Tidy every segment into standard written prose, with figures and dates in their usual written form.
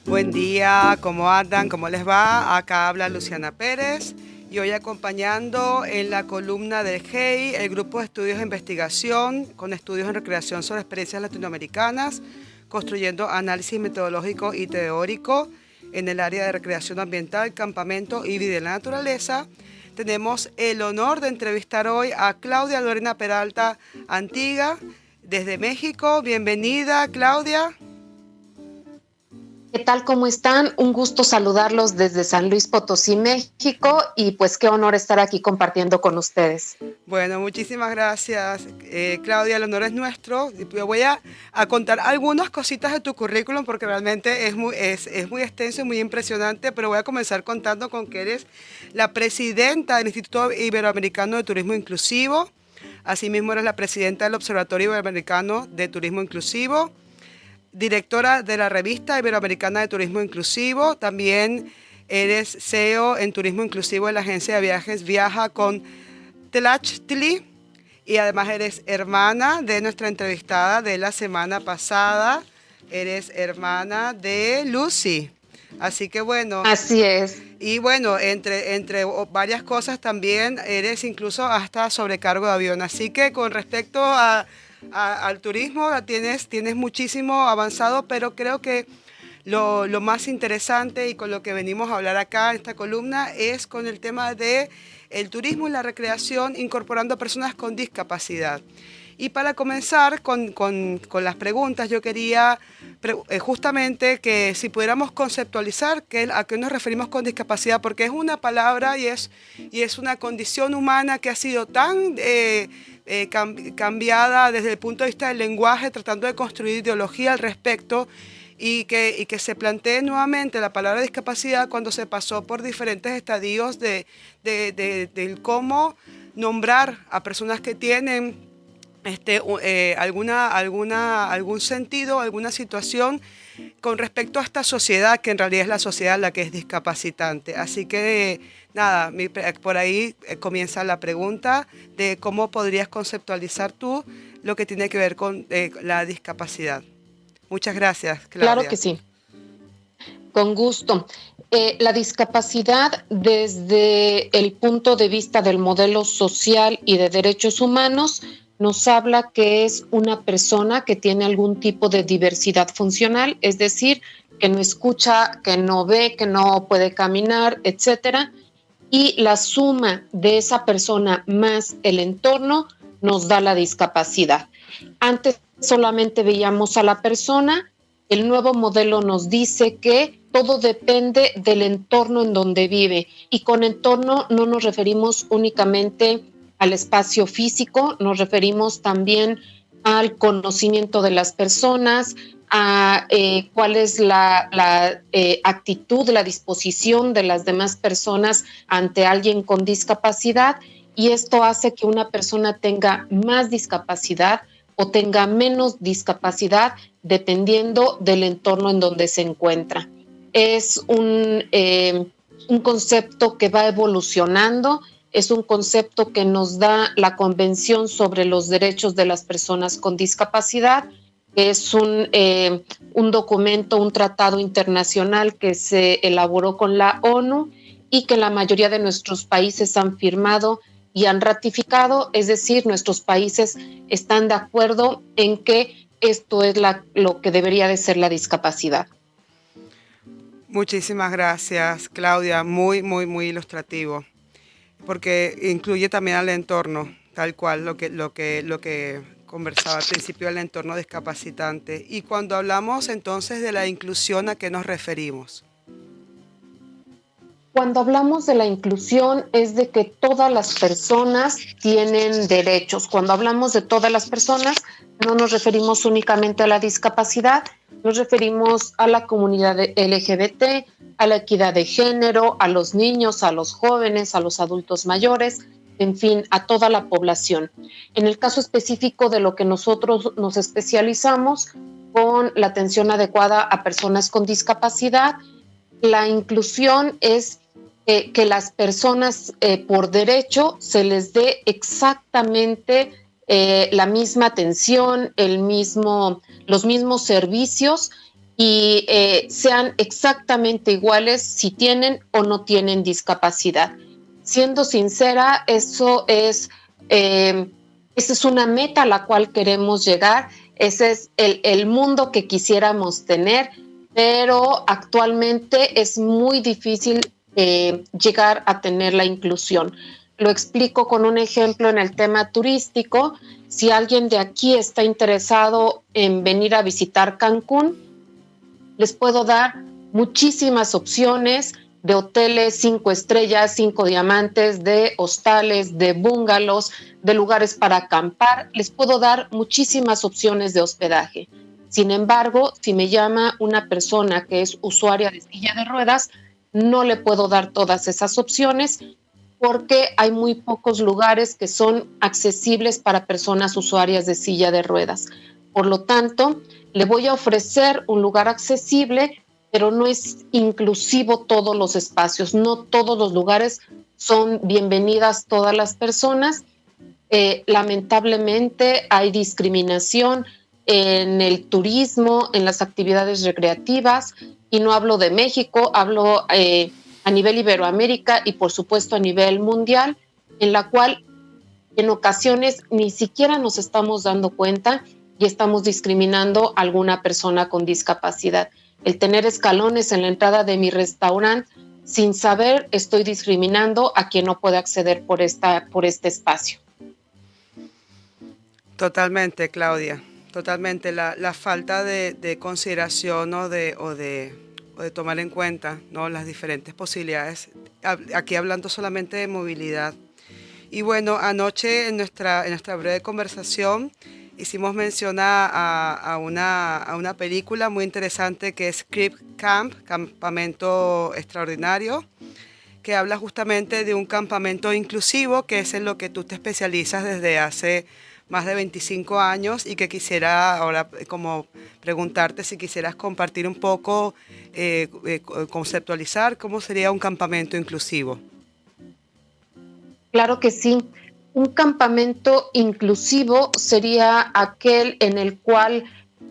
Buen día, ¿cómo andan? ¿Cómo les va? Acá habla Luciana Pérez y hoy acompañando en la columna del GEI, el grupo de estudios de investigación con estudios en recreación sobre experiencias latinoamericanas, construyendo análisis metodológico y teórico en el área de recreación ambiental, campamento y vida en la naturaleza. Tenemos el honor de entrevistar hoy a Claudia Lorena Peralta Antiga desde México. Bienvenida, Claudia. ¿Qué tal? ¿Cómo están? Un gusto saludarlos desde San Luis Potosí, México, y pues qué honor estar aquí compartiendo con ustedes. Bueno, muchísimas gracias, Claudia, el honor es nuestro. Yo voy a contar algunas cositas de tu currículum porque realmente es muy extenso y muy impresionante, pero voy a comenzar contando con que eres la presidenta del Instituto Iberoamericano de Turismo Inclusivo. Asimismo, eres la presidenta del Observatorio Iberoamericano de Turismo Inclusivo, directora de la revista Iberoamericana de Turismo Inclusivo. También eres CEO en Turismo Inclusivo de la agencia de viajes Viaja con Tlachtli, y además eres hermana de nuestra entrevistada de la semana pasada. Eres hermana de Lucy. Así que bueno, Así es. y bueno, entre varias cosas también eres incluso hasta sobrecargo de avión. Así que con respecto al turismo tienes muchísimo avanzado, pero creo que lo más interesante y con lo que venimos a hablar acá en esta columna es con el tema de el turismo y la recreación incorporando a personas con discapacidad. Y para comenzar con las preguntas, yo quería justamente que si pudiéramos conceptualizar a qué nos referimos con discapacidad, porque es una palabra y es una condición humana que ha sido tan cambiada desde el punto de vista del lenguaje, tratando de construir ideología al respecto, y que se plantee nuevamente la palabra discapacidad cuando se pasó por diferentes estadios del cómo nombrar a personas que tienen algún sentido, alguna situación con respecto a esta sociedad, que en realidad es la sociedad la que es discapacitante. Así que nada, por ahí comienza la pregunta de cómo podrías conceptualizar tú lo que tiene que ver con la discapacidad. Muchas gracias, Claro Claudia. que sí, con gusto. La discapacidad desde el punto de vista del modelo social y de derechos humanos nos habla que es una persona que tiene algún tipo de diversidad funcional, es decir, que no escucha, que no ve, que no puede caminar, etcétera. Y la suma de esa persona más el entorno nos da la discapacidad. Antes solamente veíamos a la persona, el nuevo modelo nos dice que todo depende del entorno en donde vive, y con entorno no nos referimos únicamente al espacio físico, nos referimos también al conocimiento de las personas, a cuál es la actitud, la disposición de las demás personas ante alguien con discapacidad, y esto hace que una persona tenga más discapacidad o tenga menos discapacidad dependiendo del entorno en donde se encuentra. Es un concepto que va evolucionando, es un concepto que nos da la Convención sobre los Derechos de las Personas con Discapacidad, que es un documento, un tratado internacional que se elaboró con la ONU y que la mayoría de nuestros países han firmado y han ratificado, es decir, nuestros países están de acuerdo en que esto es lo que debería de ser la discapacidad. Muchísimas gracias, Claudia. Muy ilustrativo, porque incluye también al entorno, tal cual lo que conversaba al principio del entorno discapacitante. Y cuando hablamos entonces de la inclusión, ¿a qué nos referimos? Cuando hablamos de la inclusión es de que todas las personas tienen derechos. Cuando hablamos de todas las personas, no nos referimos únicamente a la discapacidad, nos referimos a la comunidad LGBT, a la equidad de género, a los niños, a los jóvenes, a los adultos mayores, en fin, a toda la población. En el caso específico de lo que nosotros nos especializamos con la atención adecuada a personas con discapacidad, la inclusión es que las personas por derecho se les dé exactamente la misma atención, los mismos servicios y sean exactamente iguales si tienen o no tienen discapacidad. Siendo sincera, esa es una meta a la cual queremos llegar, ese es el mundo que quisiéramos tener, pero actualmente es muy difícil llegar a tener la inclusión. Lo explico con un ejemplo en el tema turístico. Si alguien de aquí está interesado en venir a visitar Cancún, les puedo dar muchísimas opciones de hoteles 5 estrellas, 5 diamantes, de hostales, de bungalows, de lugares para acampar. Les puedo dar muchísimas opciones de hospedaje. Sin embargo, si me llama una persona que es usuaria de silla de ruedas, no le puedo dar todas esas opciones porque hay muy pocos lugares que son accesibles para personas usuarias de silla de ruedas. Por lo tanto, le voy a ofrecer un lugar accesible, pero no es inclusivo todos los espacios, no todos los lugares son bienvenidas todas las personas. Lamentablemente hay discriminación en el turismo, en las actividades recreativas, y no hablo de México, hablo a nivel Iberoamérica y por supuesto a nivel mundial, en la cual en ocasiones ni siquiera nos estamos dando cuenta y estamos discriminando a alguna persona con discapacidad. El tener escalones en la entrada de mi restaurante, sin saber, estoy discriminando a quien no puede acceder por este espacio. Totalmente, Claudia. Totalmente. La falta de consideración, ¿no? o de tomar en cuenta, ¿no? Las diferentes posibilidades. Aquí hablando solamente de movilidad. Y bueno, anoche en nuestra breve conversación hicimos mención a una película muy interesante que es Crip Camp, Campamento Extraordinario, que habla justamente de un campamento inclusivo, que es en lo que tú te especializas desde hace más de 25 años y que quisiera ahora como preguntarte si quisieras compartir un poco, conceptualizar cómo sería un campamento inclusivo. Claro que sí. Un campamento inclusivo sería aquel en el cual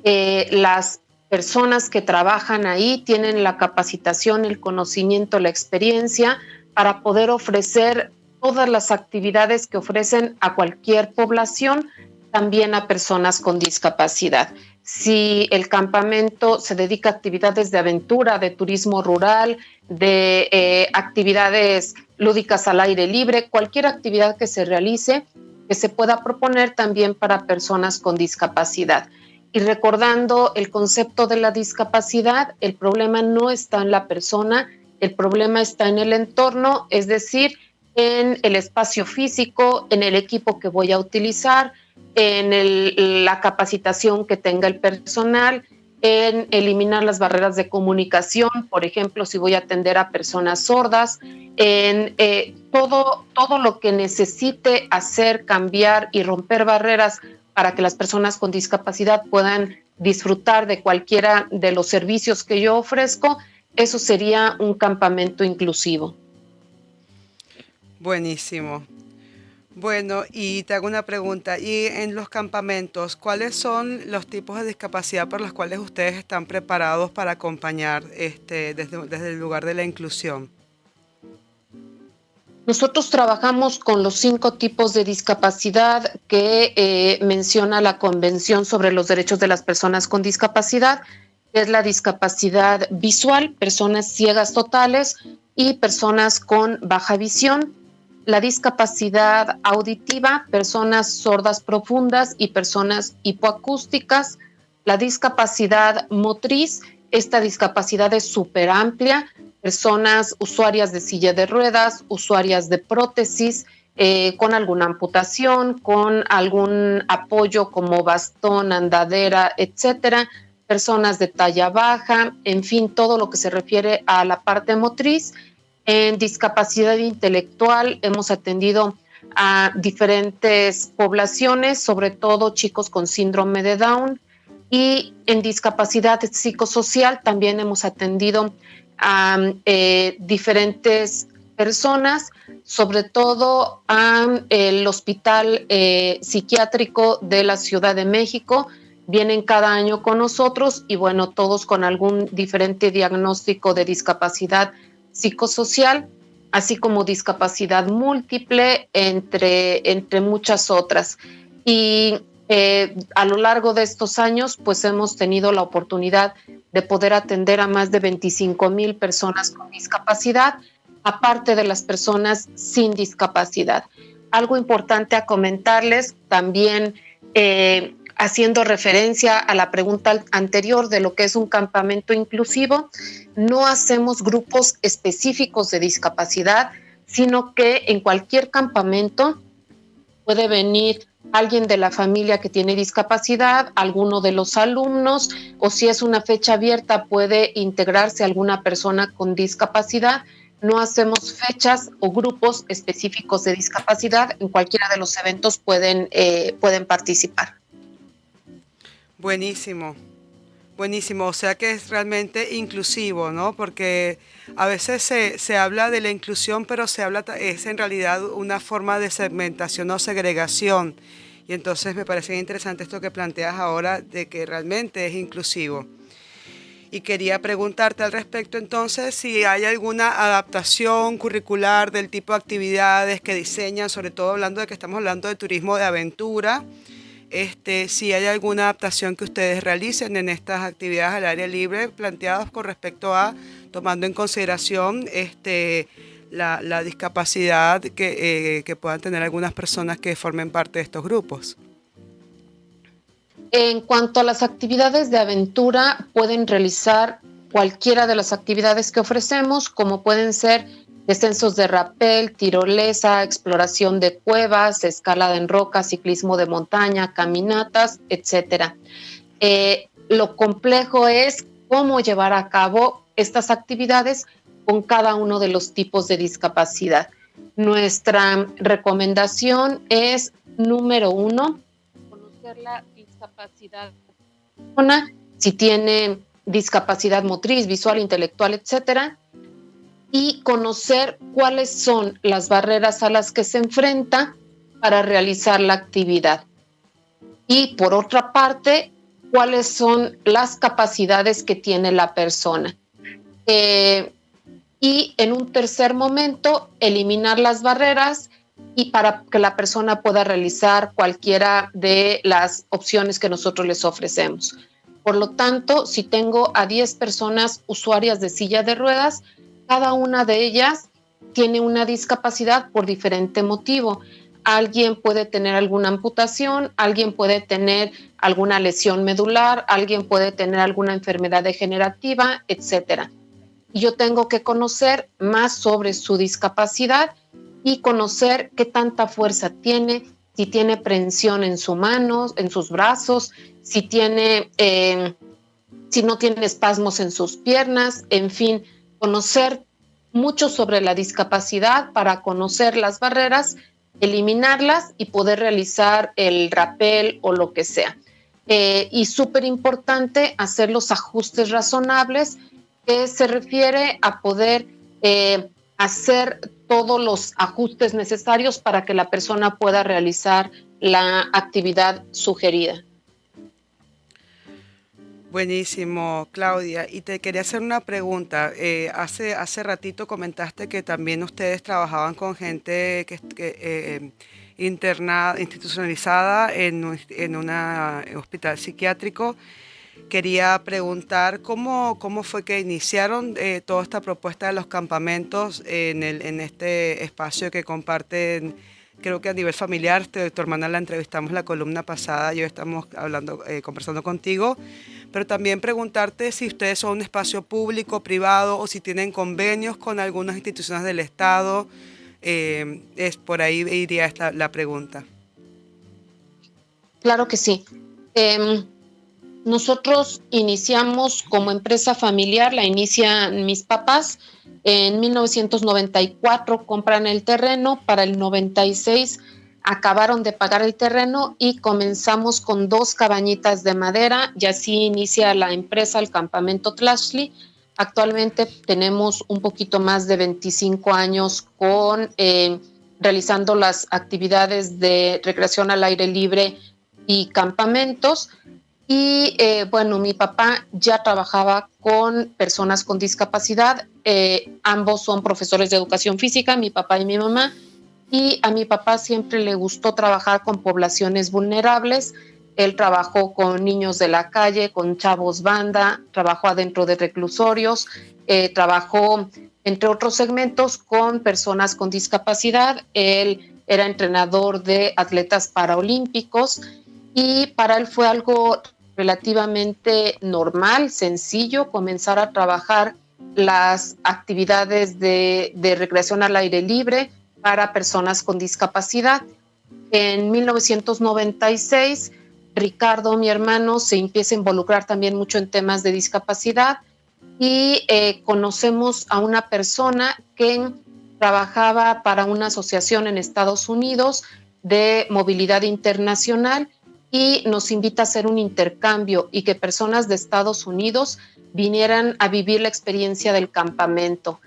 las personas que trabajan ahí tienen la capacitación, el conocimiento, la experiencia para poder ofrecer todas las actividades que ofrecen a cualquier población, también a personas con discapacidad. Si el campamento se dedica a actividades de aventura, de turismo rural, de actividades lúdicas al aire libre, cualquier actividad que se realice, que se pueda proponer también para personas con discapacidad. Y recordando el concepto de la discapacidad, el problema no está en la persona, el problema está en el entorno, es decir, en el espacio físico, en el equipo que voy a utilizar, en la capacitación que tenga el personal, en eliminar las barreras de comunicación, por ejemplo, si voy a atender a personas sordas, en todo lo que necesite hacer, cambiar y romper barreras para que las personas con discapacidad puedan disfrutar de cualquiera de los servicios que yo ofrezco. Eso sería un campamento inclusivo. Buenísimo. Bueno, y te hago una pregunta. Y en los campamentos, ¿cuáles son los tipos de discapacidad por los cuales ustedes están preparados para acompañar desde el lugar de la inclusión? Nosotros trabajamos con los 5 tipos de discapacidad que menciona la Convención sobre los Derechos de las Personas con Discapacidad, que es la discapacidad visual, personas ciegas totales y personas con baja visión, la discapacidad auditiva, personas sordas profundas y personas hipoacústicas, la discapacidad motriz, esta discapacidad es súper amplia, personas usuarias de silla de ruedas, usuarias de prótesis, con alguna amputación, con algún apoyo como bastón, andadera, etcétera, personas de talla baja, en fin, todo lo que se refiere a la parte motriz. En discapacidad intelectual hemos atendido a diferentes poblaciones, sobre todo chicos con síndrome de Down, y en discapacidad psicosocial también hemos atendido a diferentes personas, sobre todo al Hospital Psiquiátrico de la Ciudad de México, vienen cada año con nosotros y bueno, todos con algún diferente diagnóstico de discapacidad psicosocial, así como discapacidad múltiple, entre muchas otras. Y a lo largo de estos años, pues hemos tenido la oportunidad de poder atender a más de 25,000 personas con discapacidad, aparte de las personas sin discapacidad. Algo importante a comentarles también, haciendo referencia a la pregunta anterior de lo que es un campamento inclusivo, no hacemos grupos específicos de discapacidad, sino que en cualquier campamento puede venir alguien de la familia que tiene discapacidad, alguno de los alumnos, o si es una fecha abierta puede integrarse alguna persona con discapacidad. No hacemos fechas o grupos específicos de discapacidad, en cualquiera de los eventos pueden participar. Buenísimo, buenísimo. O sea que es realmente inclusivo, ¿no? Porque a veces se habla de la inclusión, pero es en realidad una forma de segmentación o segregación. Y entonces me parece interesante esto que planteas ahora de que realmente es inclusivo. Y quería preguntarte al respecto entonces si hay alguna adaptación curricular del tipo de actividades que diseñan, sobre todo hablando de que estamos hablando de turismo de aventura, si hay alguna adaptación que ustedes realicen en estas actividades al aire libre planteadas con respecto a tomando en consideración la discapacidad que puedan tener algunas personas que formen parte de estos grupos. En cuanto a las actividades de aventura, pueden realizar cualquiera de las actividades que ofrecemos, como pueden ser descensos de rapel, tirolesa, exploración de cuevas, escalada en rocas, ciclismo de montaña, caminatas, etc. Lo complejo es cómo llevar a cabo estas actividades con cada uno de los tipos de discapacidad. Nuestra recomendación es, número 1, conocer la discapacidad, si tiene discapacidad motriz, visual, intelectual, etcétera, y conocer cuáles son las barreras a las que se enfrenta para realizar la actividad. Y por otra parte, cuáles son las capacidades que tiene la persona. Y en un tercer momento, eliminar las barreras y para que la persona pueda realizar cualquiera de las opciones que nosotros les ofrecemos. Por lo tanto, si tengo a 10 personas usuarias de silla de ruedas, cada una de ellas tiene una discapacidad por diferente motivo. Alguien puede tener alguna amputación, alguien puede tener alguna lesión medular, alguien puede tener alguna enfermedad degenerativa, etc. Y yo tengo que conocer más sobre su discapacidad y conocer qué tanta fuerza tiene, si tiene prensión en sus manos, en sus brazos, si no tiene espasmos en sus piernas, en fin, conocer mucho sobre la discapacidad para conocer las barreras, eliminarlas y poder realizar el rapel o lo que sea. Y súper importante hacer los ajustes razonables, que se refiere a poder hacer todos los ajustes necesarios para que la persona pueda realizar la actividad sugerida. Buenísimo, Claudia. Y te quería hacer una pregunta. Hace ratito comentaste que también ustedes trabajaban con gente internada, institucionalizada en un hospital psiquiátrico. Quería preguntar cómo fue que iniciaron toda esta propuesta de los campamentos en este espacio que comparten, creo que a nivel familiar. Tu hermana la entrevistamos la columna pasada y hoy estamos hablando, conversando contigo, pero también preguntarte si ustedes son un espacio público, privado o si tienen convenios con algunas instituciones del Estado. Es por ahí iría la pregunta. Claro que sí. Nosotros iniciamos como empresa familiar, la inician mis papás. En 1994 compran el terreno, para el 96 acabaron de pagar el terreno y comenzamos con 2 cabañitas de madera y así inicia la empresa, el campamento Tlashli. Actualmente tenemos un poquito más de 25 años realizando las actividades de recreación al aire libre y campamentos. Y bueno, mi papá ya trabajaba con personas con discapacidad. Ambos son profesores de educación física, mi papá y mi mamá. Y a mi papá siempre le gustó trabajar con poblaciones vulnerables. Él trabajó con niños de la calle, con chavos banda, trabajó adentro de reclusorios, trabajó, entre otros segmentos, con personas con discapacidad. Él era entrenador de atletas paraolímpicos y para él fue algo relativamente normal, sencillo, comenzar a trabajar las actividades de recreación al aire libre para personas con discapacidad. En 1996, Ricardo, mi hermano, se empieza a involucrar también mucho en temas de discapacidad y conocemos a una persona que trabajaba para una asociación en Estados Unidos de movilidad internacional y nos invita a hacer un intercambio y que personas de Estados Unidos vinieran a vivir la experiencia del campamento.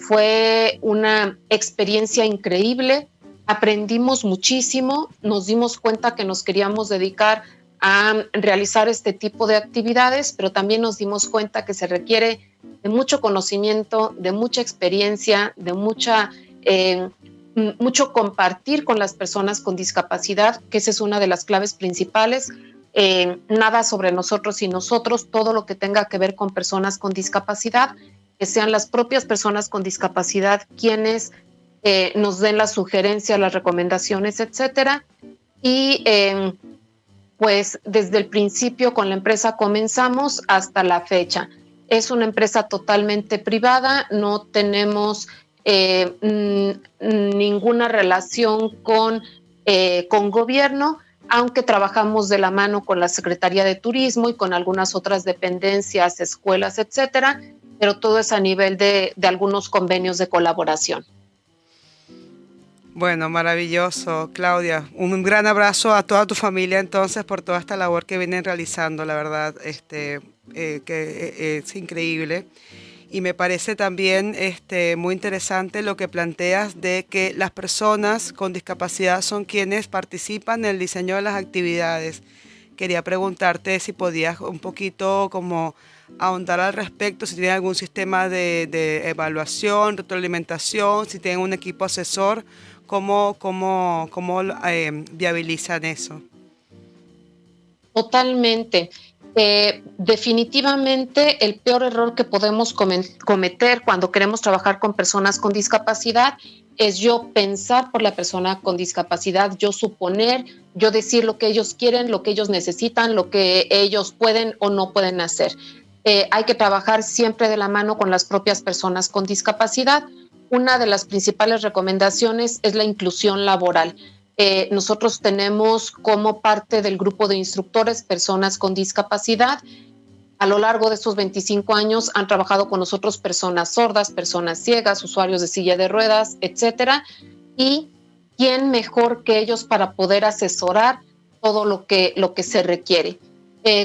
Fue una experiencia increíble, aprendimos muchísimo, nos dimos cuenta que nos queríamos dedicar a realizar este tipo de actividades, pero también nos dimos cuenta que se requiere de mucho conocimiento, de mucha experiencia, de mucho compartir con las personas con discapacidad, que esa es una de las claves principales. Nada sobre nosotros y nosotros, todo lo que tenga que ver con personas con discapacidad, que sean las propias personas con discapacidad quienes nos den las sugerencias, las recomendaciones, etcétera. Y pues desde el principio con la empresa comenzamos hasta la fecha. Es una empresa totalmente privada, no tenemos ninguna relación con gobierno, aunque trabajamos de la mano con la Secretaría de Turismo y con algunas otras dependencias, escuelas, etcétera, pero todo es a nivel de algunos convenios de colaboración. Bueno, maravilloso, Claudia. Un gran abrazo a toda tu familia entonces por toda esta labor que vienen realizando, la verdad, que es increíble. Y me parece también muy interesante lo que planteas de que las personas con discapacidad son quienes participan en el diseño de las actividades. Quería preguntarte si podías un poquito como ahondar al respecto, si tienen algún sistema de evaluación, retroalimentación, si tienen un equipo asesor, cómo viabilizan eso. Totalmente. Definitivamente el peor error que podemos cometer cuando queremos trabajar con personas con discapacidad es yo pensar por la persona con discapacidad, yo suponer, yo decir lo que ellos quieren, lo que ellos necesitan, lo que ellos pueden o no pueden hacer. Hay que trabajar siempre de la mano con las propias personas con discapacidad. Una de las principales recomendaciones es la inclusión laboral. Nosotros tenemos como parte del grupo de instructores personas con discapacidad. A lo largo de estos 25 años han trabajado con nosotros personas sordas, personas ciegas, usuarios de silla de ruedas, etcétera. Y quién mejor que ellos para poder asesorar todo lo que se requiere.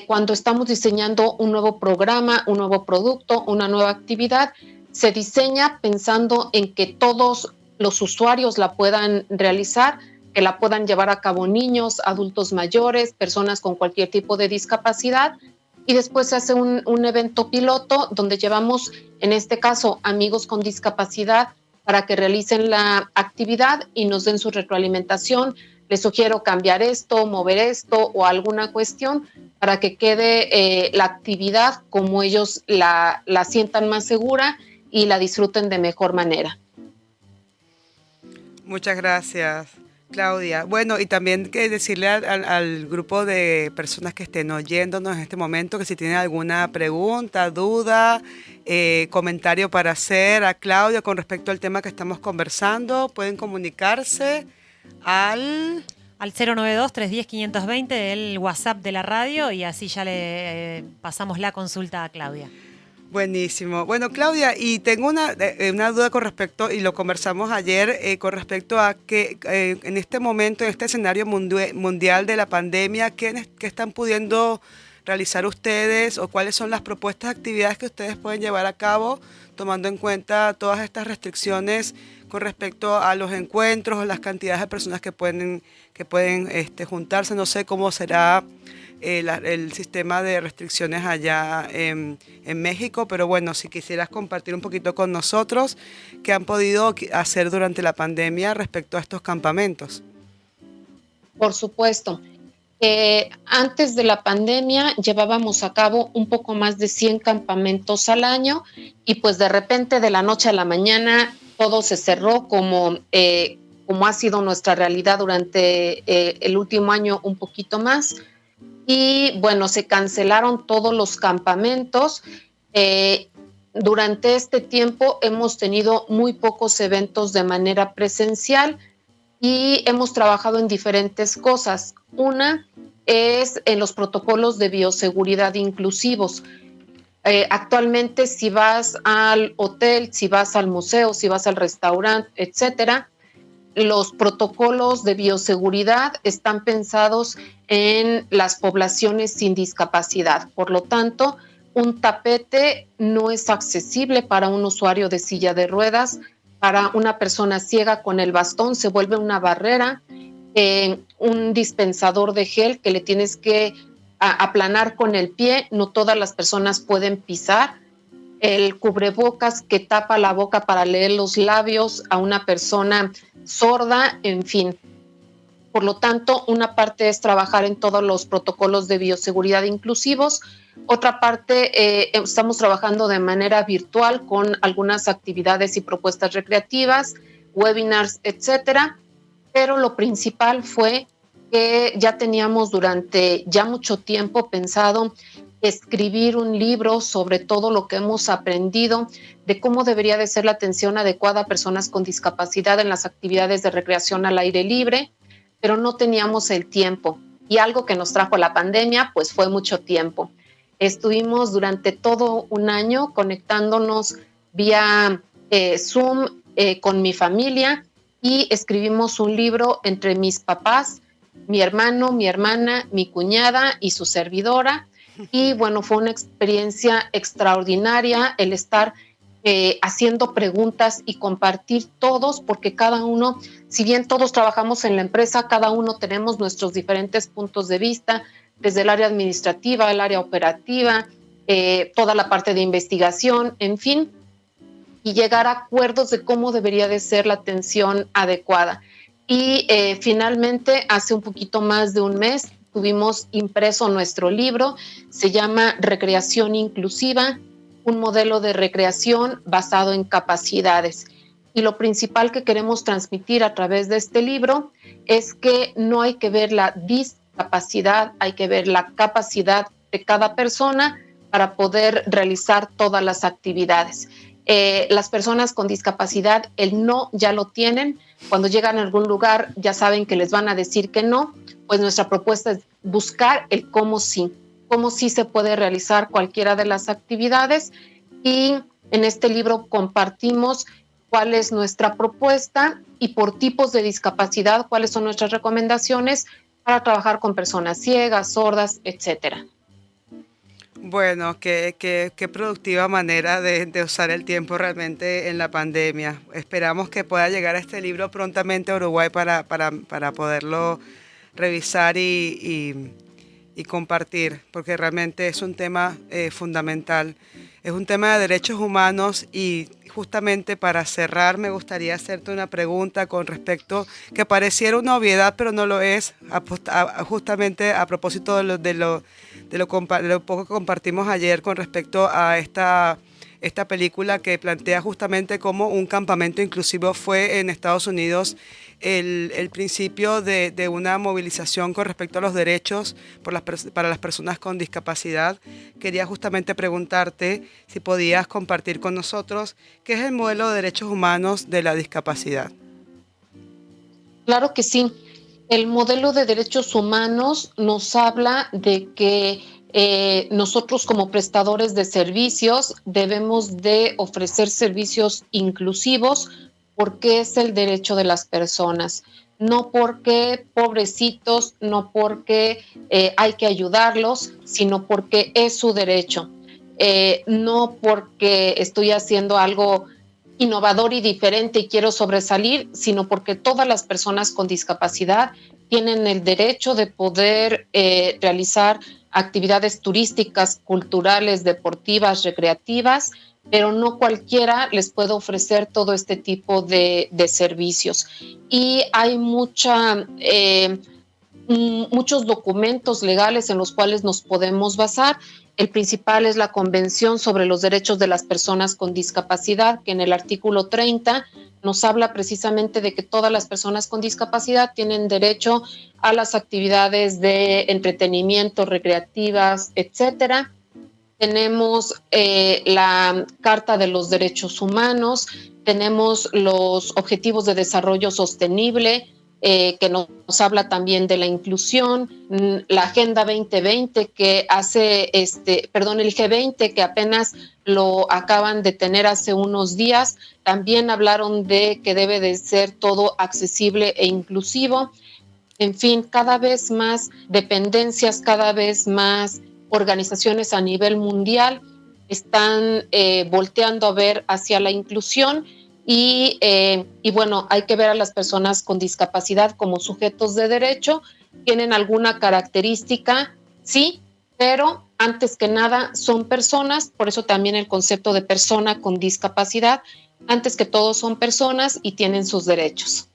Cuando estamos diseñando un nuevo programa, un nuevo producto, una nueva actividad, se diseña pensando en que todos los usuarios la puedan realizar, que la puedan llevar a cabo niños, adultos mayores, personas con cualquier tipo de discapacidad. Y después se hace un evento piloto donde llevamos, en este caso, amigos con discapacidad para que realicen la actividad y nos den su retroalimentación. Les sugiero cambiar esto, mover esto o alguna cuestión para que quede la actividad como ellos la sientan más segura y la disfruten de mejor manera. Muchas gracias, Claudia. Bueno, y también que decirle al grupo de personas que estén oyéndonos en este momento que si tienen alguna pregunta, duda, comentario para hacer a Claudia con respecto al tema que estamos conversando, pueden comunicarse al 092-310-520 del WhatsApp de la radio y así ya le pasamos la consulta a Claudia. Buenísimo. Bueno, Claudia, y tengo una duda con respecto, y lo conversamos ayer, con respecto a que en este momento, en este escenario mundial de la pandemia, ¿qué están pudiendo realizar ustedes o cuáles son las propuestas de actividades que ustedes pueden llevar a cabo, tomando en cuenta todas estas restricciones con respecto a los encuentros o las cantidades de personas que pueden juntarse? No sé cómo será el sistema de restricciones allá en México, pero bueno, si quisieras compartir un poquito con nosotros qué han podido hacer durante la pandemia respecto a estos campamentos. Por supuesto. Antes de la pandemia llevábamos a cabo un poco más de 100 campamentos al año y pues de repente de la noche a la mañana todo se cerró como ha sido nuestra realidad durante el último año un poquito más. Y bueno, se cancelaron todos los campamentos. Durante este tiempo hemos tenido muy pocos eventos de manera presencial y hemos trabajado en diferentes cosas. Una es en los protocolos de bioseguridad inclusivos. Actualmente, si vas al hotel, si vas al museo, si vas al restaurante, etcétera, los protocolos de bioseguridad están pensados en las poblaciones sin discapacidad. Por lo tanto, un tapete no es accesible para un usuario de silla de ruedas. Para una persona ciega con el bastón se vuelve una barrera. Un dispensador de gel que le tienes que aplanar con el pie, no todas las personas pueden pisar. El cubrebocas que tapa la boca para leer los labios a una persona sorda, en fin. Por lo tanto, una parte es trabajar en todos los protocolos de bioseguridad inclusivos. Otra parte, estamos trabajando de manera virtual con algunas actividades y propuestas recreativas, webinars, etcétera. Pero lo principal fue que ya teníamos durante ya mucho tiempo pensado escribir un libro sobre todo lo que hemos aprendido de cómo debería de ser la atención adecuada a personas con discapacidad en las actividades de recreación al aire libre, pero no teníamos el tiempo. Y algo que nos trajo la pandemia, pues fue mucho tiempo. Estuvimos durante todo un año conectándonos vía Zoom con mi familia y escribimos un libro entre mis papás, mi hermano, mi hermana, mi cuñada y su servidora. Y bueno, fue una experiencia extraordinaria el estar haciendo preguntas y compartir todos, porque cada uno, si bien todos trabajamos en la empresa, cada uno tenemos nuestros diferentes puntos de vista, desde el área administrativa, el área operativa, toda la parte de investigación, en fin, y llegar a acuerdos de cómo debería de ser la atención adecuada. Y finalmente, hace un poquito más de un mes, tuvimos impreso nuestro libro, se llama Recreación Inclusiva, un modelo de recreación basado en capacidades. Y lo principal que queremos transmitir a través de este libro es que no hay que ver la discapacidad, hay que ver la capacidad de cada persona para poder realizar todas las actividades. Las personas con discapacidad, el no ya lo tienen. Cuando llegan a algún lugar ya saben que les van a decir que no. Pues nuestra propuesta es buscar el cómo sí se puede realizar cualquiera de las actividades. Y en este libro compartimos cuál es nuestra propuesta y por tipos de discapacidad, cuáles son nuestras recomendaciones para trabajar con personas ciegas, sordas, etcétera. Bueno, qué productiva manera de usar el tiempo realmente en la pandemia. Esperamos que pueda llegar este libro prontamente a Uruguay para poderlo revisar y compartir, porque realmente es un tema fundamental. Es un tema de derechos humanos y justamente para cerrar me gustaría hacerte una pregunta con respecto, que pareciera una obviedad, pero no lo es, justamente a propósito de lo poco que compartimos ayer con respecto a esta película que plantea justamente cómo un campamento inclusivo fue en Estados Unidos el principio de una movilización con respecto a los derechos para las personas con discapacidad. Quería justamente preguntarte si podías compartir con nosotros qué es el modelo de derechos humanos de la discapacidad. Claro que sí. El modelo de derechos humanos nos habla de que nosotros como prestadores de servicios debemos de ofrecer servicios inclusivos porque es el derecho de las personas, no porque pobrecitos, no porque hay que ayudarlos, sino porque es su derecho, no porque estoy haciendo algo innovador y diferente y quiero sobresalir, sino porque todas las personas con discapacidad tienen el derecho de poder realizar actividades turísticas, culturales, deportivas, recreativas, pero no cualquiera les puede ofrecer todo este tipo de servicios. Y hay muchos documentos legales en los cuales nos podemos basar. El principal es la Convención sobre los Derechos de las Personas con Discapacidad, que en el artículo 30 nos habla precisamente de que todas las personas con discapacidad tienen derecho a las actividades de entretenimiento, recreativas, etcétera. Tenemos la Carta de los Derechos Humanos, tenemos los Objetivos de Desarrollo Sostenible, que nos habla también de la inclusión, la Agenda 2020 que hace, el G20 que apenas lo acaban de tener hace unos días, también hablaron de que debe de ser todo accesible e inclusivo. En fin, cada vez más dependencias, cada vez más organizaciones a nivel mundial están volteando a ver hacia la inclusión y bueno, hay que ver a las personas con discapacidad como sujetos de derecho. ¿Tienen alguna característica? Sí, pero antes que nada son personas, por eso también el concepto de persona con discapacidad, antes que todo son personas y tienen sus derechos.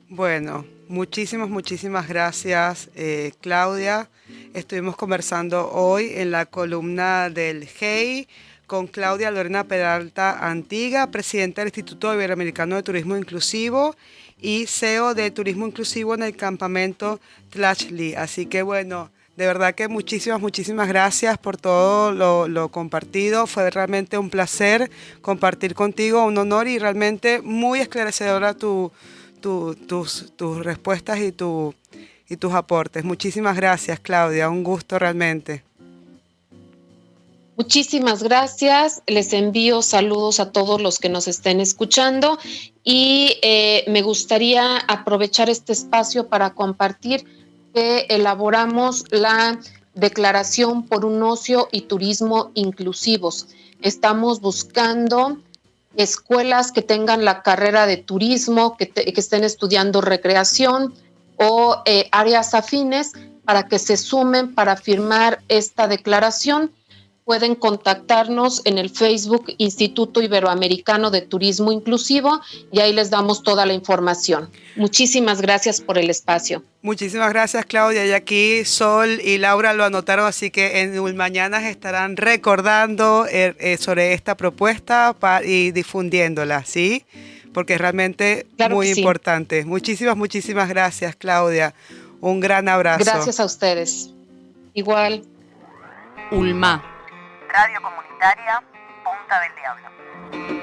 Bueno, muchísimas gracias, Claudia. Estuvimos conversando hoy en la columna del GEI con Claudia Lorena Peralta Antiga, presidenta del Instituto Iberoamericano de Turismo Inclusivo y CEO de Turismo Inclusivo en el campamento Tlachli. Así que bueno, de verdad que muchísimas gracias por todo lo compartido. Fue realmente un placer compartir contigo, un honor y realmente muy esclarecedora tus respuestas y tus aportes. Muchísimas gracias, Claudia. Un gusto realmente. Muchísimas gracias. Les envío saludos a todos los que nos estén escuchando y me gustaría aprovechar este espacio para compartir que elaboramos la Declaración por un Ocio y Turismo Inclusivos. Estamos buscando escuelas que tengan la carrera de turismo, que estén estudiando recreación o áreas afines para que se sumen para firmar esta declaración. Pueden contactarnos en el Facebook Instituto Iberoamericano de Turismo Inclusivo y ahí les damos toda la información. Muchísimas gracias por el espacio. Muchísimas gracias, Claudia. Y aquí Sol y Laura lo anotaron, así que en mañana estarán recordando sobre esta propuesta y difundiéndola, ¿sí? Porque es realmente claro muy sí. importante. Muchísimas gracias, Claudia. Un gran abrazo. Gracias a ustedes. Igual. ULMA. Radio Comunitaria Punta del Diablo.